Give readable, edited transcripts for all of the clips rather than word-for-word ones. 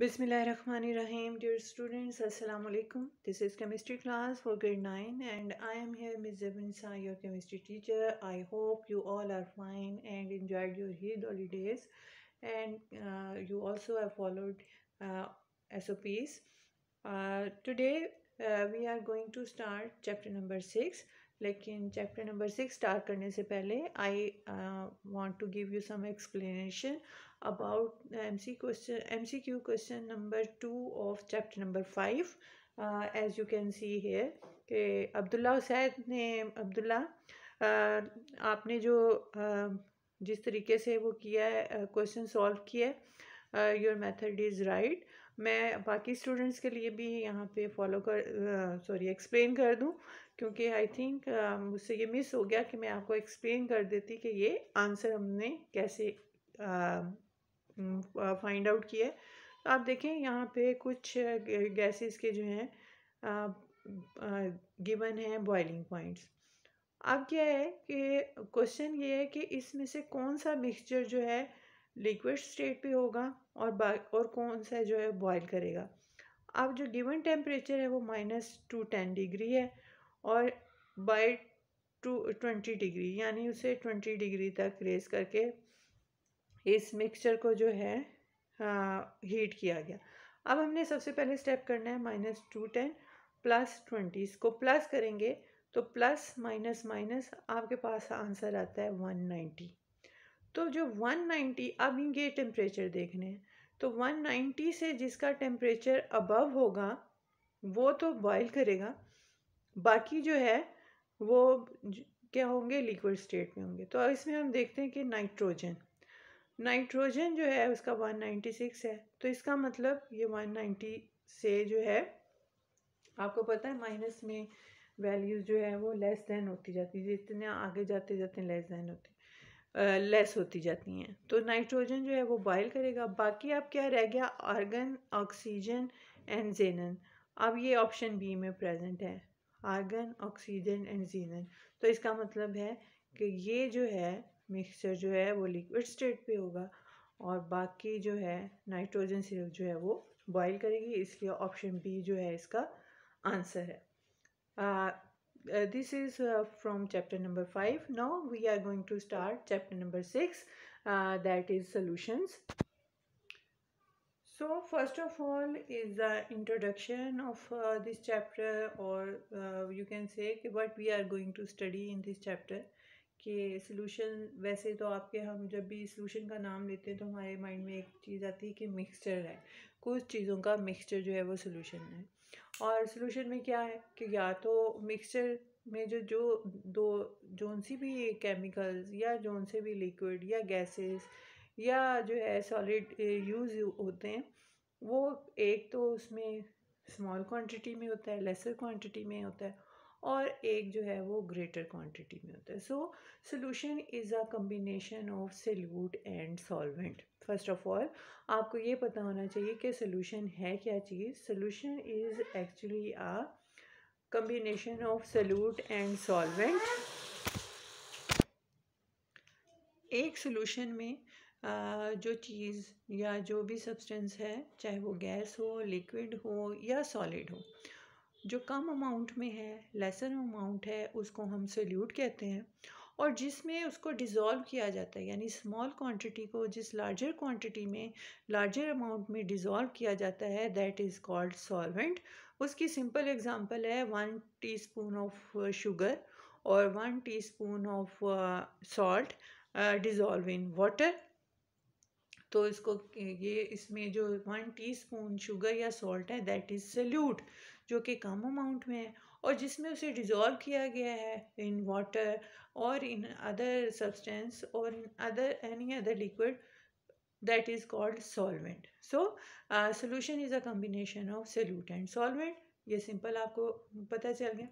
Bismillahirrahmanirrahim. Dear students, Assalamu alaikum. This is chemistry class for grade 9 and I am here Ms. Zabinsa, your chemistry teacher. I hope you all are fine and enjoyed your Eid holidays and you also have followed uh, SOPs. Today we are going to start chapter number 6. लेकिन chapter number 6 start करने से पहले I want to give you some explanation about MCQ question number 2 of chapter number 5. As you can see here कि अब्दुल्ला हुसैन ने आपने जो जिस तरीके से वो किया है क्वेश्चन सॉल्व किया है योर मेथड इज़ राइट. मैं बाकी स्टूडेंट्स के लिए भी यहाँ पे एक्सप्लेन कर दूँ क्योंकि आई थिंक मुझसे ये मिस हो गया कि मैं आपको एक्सप्लेन कर देती कि ये आंसर हमने कैसे फाइंड आउट किया है. तो आप देखें यहाँ पे कुछ गैसेस के जो हैं गिवन हैं बॉइलिंग पॉइंट्स. अब क्या है कि क्वेश्चन ये है कि इसमें से कौन सा मिक्सचर जो है लिक्विड स्टेट पे होगा और कौन सा जो है बॉयल करेगा. अब जो गिवन टेम्परेचर है वो -210 डिग्री है और बाय 20 डिग्री यानी उसे 20 डिग्री तक रेस करके इस मिक्सचर को जो है हीट किया गया. अब हमने सबसे पहले स्टेप करना है -210 + 20. इसको प्लस करेंगे तो प्लस माइनस माइनस आपके पास आंसर आता है 190. तो जो 190 अब ये टेम्परेचर देखने हैं तो 190 से जिसका टेम्परेचर अबव होगा वो तो बॉयल करेगा, बाकी जो है वो क्या होंगे लिक्विड स्टेट में होंगे. तो इसमें हम देखते हैं कि नाइट्रोजन जो है उसका 196 है. तो इसका मतलब ये 190 से जो है आपको पता है माइनस में वैल्यूज़ जो है वो लेस देन होती जाती है, जितने आगे जाते जाते लेस होती जाती हैं. तो नाइट्रोजन जो है वो बॉयल करेगा. बाकी अब क्या रह गया आर्गन, ऑक्सीजन एंड जेनन. अब ये ऑप्शन बी में प्रेजेंट है आर्गन, ऑक्सीजन एंड जेनन. तो इसका मतलब है कि ये जो है मिक्सचर जो है वो लिक्विड स्टेट पे होगा और बाकी जो है नाइट्रोजन सिर्फ जो है वो बॉयल करेगी, इसलिए ऑप्शन बी जो है इसका आंसर है. This is from chapter number 5. Now we are going to start chapter number 6, that is solutions. So first of all is the introduction of this chapter, or you can say what we are going to study in this chapter. कि solution वैसे तो आपके हम जब भी solution का नाम लेते हैं तो हमारे माइंड में एक चीज़ आती है कि मिक्सचर है, कुछ चीज़ों का मिक्सचर जो है वो सॉल्यूशन है. और सॉल्यूशन में क्या है कि या तो मिक्सचर में जो जोन सी भी केमिकल्स या जोन से भी लिक्विड या गैसेस या जो है सॉलिड यूज़ होते हैं वो एक तो उसमें स्मॉल क्वांटिटी में होता है, लेसर क्वांटिटी में होता है, और एक जो है वो ग्रेटर क्वांटिटी में होता है. So solution is a combination of solute and solvent. First of all आपको ये पता होना चाहिए कि सॉल्यूशन है क्या चीज़. Solution is actually a combination of solute and solvent. एक सॉल्यूशन में जो चीज़ या जो भी सब्सटेंस है, चाहे वो गैस हो, लिक्विड हो या सॉलिड हो, जो कम अमाउंट में है, लेसर अमाउंट है, उसको हम सॉल्यूट कहते हैं. और जिसमें उसको डिज़ोल्व किया जाता है यानी स्मॉल क्वांटिटी को जिस लार्जर क्वांटिटी में लार्जर अमाउंट में डिज़ोल्व किया जाता है दैट इज़ कॉल्ड सॉल्वेंट. उसकी सिंपल एग्जांपल है 1 टीस्पून ऑफ शुगर और 1 teaspoon of salt dissolve in water. तो इसमें जो 1 टीस्पून शुगर या सॉल्ट है दैट इज़ सॉल्यूट, जो कि कम अमाउंट में है और जिसमें उसे डिज़ोल्व किया गया है इन वाटर और इन अदर सब्सटेंस और in any other liquid that is called solvent. So solution is a combination of solute and solvent. ये सिंपल आपको पता चल गया.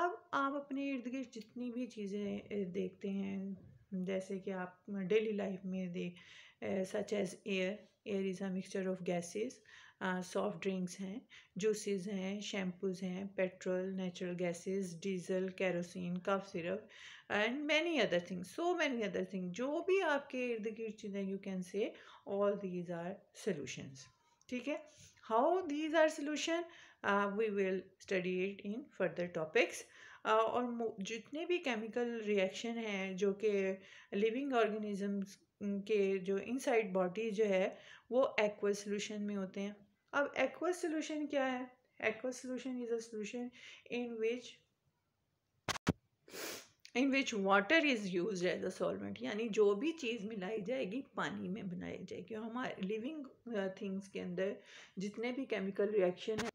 अब आप अपने इर्द गिर्द जितनी भी चीज़ें देखते हैं जैसे कि आप डेली लाइफ में such as air is a mixture of gases, soft drinks हैं, जूसेस हैं, शैम्पूज़ हैं, petrol, natural gases, diesel, kerosene, cough syrup and many other things, so many other things. जो भी आपके इर्द गिर्द चीज़ें you can say all these are solutions. ठीक है। How these are solution we will study it in further topics. और जितने भी केमिकल रिएक्शन हैं जो कि लिविंग ऑर्गेनिजम्स के जो इनसाइड बॉडी जो है वो एक्वस सोल्यूशन में होते हैं। अब एक्वस सोल्यूशन क्या है? Aqueous solution is a solution in which water is use as a solvent, यानी जो भी चीज़ मिलाई जाएगी पानी में बनाई जाएगी। हमारे लिविंग थिंग्स के अंदर जितने भी केमिकल रिएक्शन है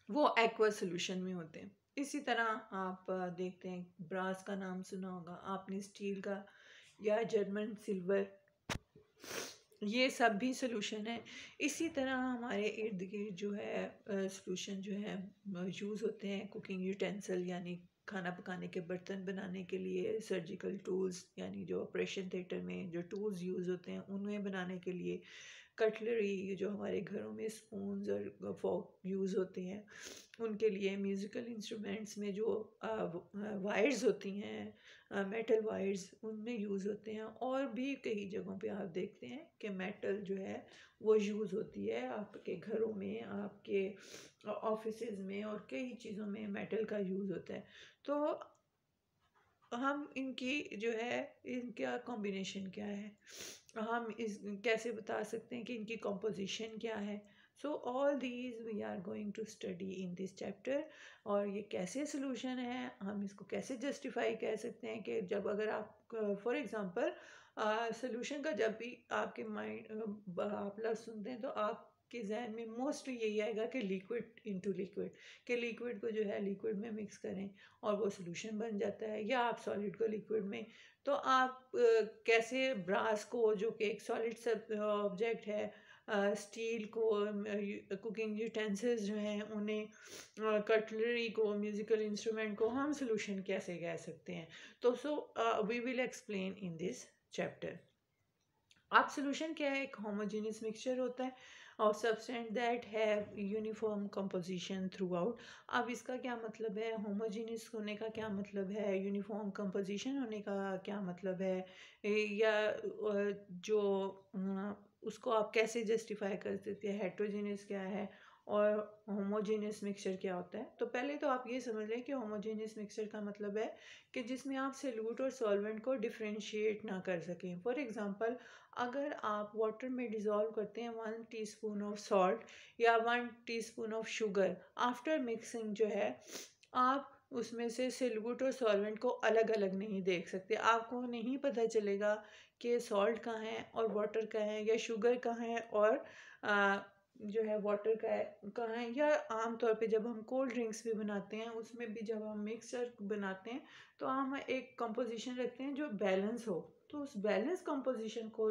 वो एक्वा सोल्यूशन में होते हैं। इसी तरह आप देखते हैं, ब्रास का नाम सुना होगा आपने, स्टील का या जर्मन सिल्वर, ये सब भी सोल्यूशन है। इसी तरह हमारे इर्द गिर्द जो है सोल्यूशन जो है यूज़ होते हैं कुकिंग यूटेंसिल, यानी खाना पकाने के बर्तन बनाने के लिए, सर्जिकल टूल्स यानी जो ऑपरेशन थिएटर में जो टूल्स यूज़ होते हैं उन्हें बनाने के लिए, कटलरी जो हमारे घरों में स्पून्स और फॉक यूज़ होते हैं उनके लिए, म्यूज़िकल इंस्ट्रूमेंट्स में जो वायर्स होती हैं मेटल वायर्स उनमें यूज़ होते हैं, और भी कई जगहों पे आप देखते हैं कि मेटल जो है वो यूज़ होती है आपके घरों में, आपके ऑफिसेज में, और कई चीज़ों में मेटल का यूज़ होता है। तो हम इनकी जो है इनका कॉम्बिनेशन क्या है, हम इस कैसे बता सकते हैं कि इनकी कॉम्पोजिशन क्या है। So all these we are going to study in this chapter. और ये कैसे सोल्यूशन है, हम इसको कैसे जस्टिफाई कह सकते हैं कि जब अगर आप फॉर एग्जांपल सोल्यूशन का जब भी आपके माइंड आप लफ्ज़ सुनते हैं तो आपके जहन में मोस्टली यही आएगा कि लिक्विड इनटू लिक्विड, कि लिक्विड को जो है लिक्विड में मिक्स करें और वो सोल्यूशन बन जाता है, या आप सॉलिड को लिक्विड में। तो आप कैसे ब्रास को जो कि एक सॉलिड सब ऑब्जेक्ट है, स्टील को, कुकिंग यूटेंसिल्स जो हैं उन्हें, कटलरी को, म्यूज़िकल इंस्ट्रूमेंट को हम सोल्यूशन कैसे कह सकते हैं। तो we will explain in this chapter. अब सोल्यूशन क्या है? एक होमोजेनियस मिक्सचर होता है और substance that have uniform composition throughout. अब इसका क्या मतलब है? होमोजेनियस होने का क्या मतलब है? यूनिफॉर्म कंपोजिशन होने का क्या मतलब है? या जो उसको आप कैसे जस्टिफाई कर सकते हैं? हेट्रोजेनियस क्या है और होमोजेनियस मिक्सचर क्या होता है? तो पहले तो आप ये समझ लें कि होमोजेनियस मिक्सचर का मतलब है कि जिसमें आप सॉल्यूट और सॉल्वेंट को डिफरेंशिएट ना कर सकें। फॉर एग्जांपल, अगर आप वाटर में डिज़ोल्व करते हैं 1 टीस्पून ऑफ सॉल्ट या 1 teaspoon of sugar, after mixing जो है आप उसमें से सॉल्यूट और सॉल्वेंट को अलग अलग नहीं देख सकते। आपको नहीं पता चलेगा कि सॉल्ट कहाँ है और वाटर कहाँ है, या शुगर कहाँ है और जो है वाटर का है कहाँ है। या आमतौर पे जब हम कोल्ड ड्रिंक्स भी बनाते हैं उसमें भी जब हम मिक्सचर बनाते हैं तो हम एक कंपोजिशन रखते हैं जो बैलेंस हो, तो उस बैलेंस कंपोजिशन को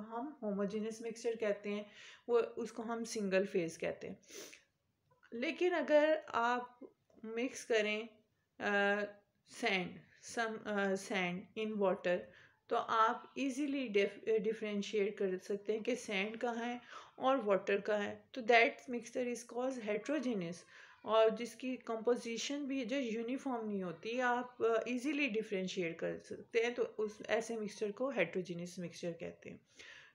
हम होमोजेनियस मिक्सचर कहते हैं, वो उसको हम सिंगल फेज कहते हैं। लेकिन अगर आप मिक्स करें सैंड सैंड इन वाटर, तो आप इजीली डिफरेंशिएट कर सकते हैं कि सैंड कहाँ है और वाटर कहाँ है। तो that mixture is cause heterogeneous, और जिसकी कंपोजिशन भी जो यूनिफॉर्म नहीं होती, आप इजीली डिफरेंशिएट कर सकते हैं, तो उस ऐसे मिक्सचर को हेट्रोजेनियस मिक्सचर कहते हैं।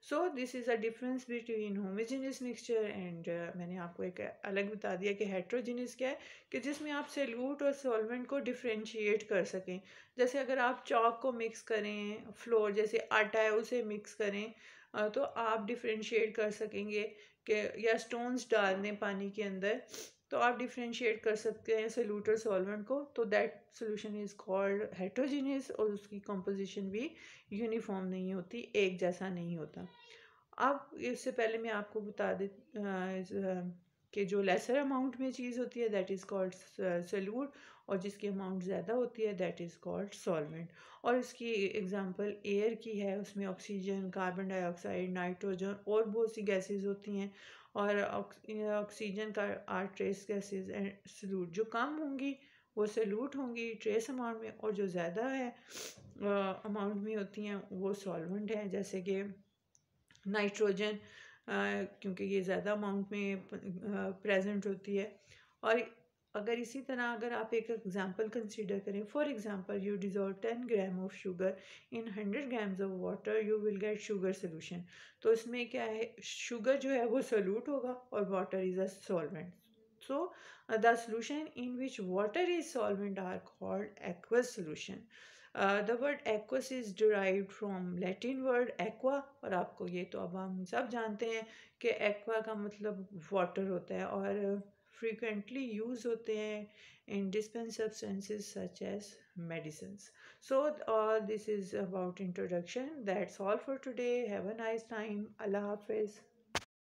So this is a difference between homogeneous mixture and, मैंने आपको एक अलग बता दिया कि हेट्रोजेनियस क्या है, कि जिसमें आप सॉल्यूट और सॉल्वेंट को डिफरेंशिएट कर सकें। जैसे अगर आप चॉक को मिक्स करें, फ्लोर जैसे आटा है उसे मिक्स करें, तो आप डिफरेंशिएट कर सकेंगे कि, या स्टोन्स डाल दें पानी के अंदर, तो आप डिफरेंशिएट कर सकते हैं सॉल्यूट और सॉल्वेंट को, तो that solution is called heterogeneous, और उसकी कंपोजिशन भी यूनिफॉर्म नहीं होती, एक जैसा नहीं होता। अब इससे पहले मैं आपको बता दे कि जो लेसर अमाउंट में चीज़ होती है दैट इज़ कॉल्ड सॉल्यूट, और जिसकी अमाउंट ज़्यादा होती है दैट इज़ कॉल्ड सॉल्वेंट। और इसकी एग्जांपल एयर की है, उसमें ऑक्सीजन, कार्बन डाइऑक्साइड, नाइट्रोजन और बहुत सी गैसेस होती हैं, और ऑक्सीजन का or trace gases and solute. जो कम होंगी वो सॉल्यूट होंगी ट्रेस अमाउंट में, और जो ज़्यादा है अमाउंट में होती हैं वो सॉल्वेंट हैं, जैसे कि नाइट्रोजन, क्योंकि ये ज़्यादा अमाउंट में प्रेजेंट होती है। और अगर इसी तरह अगर आप एक एग्जांपल कंसीडर करें, for example you dissolve 10 gram of sugar in 100 grams of water, you will get sugar solution. तो इसमें क्या है, शुगर जो है वो सोल्यूट होगा और water is a solvent. So, the solution in which water is solvent are called aqueous solution. The word aqueous is derived from Latin word aqua, और आपको ये तो अब हम सब जानते हैं कि aqua का मतलब water होता है, और frequently use होते हैं in dispense substances such as medicines. So, this is about introduction. That's all for today. Have a nice time. Allah Hafiz.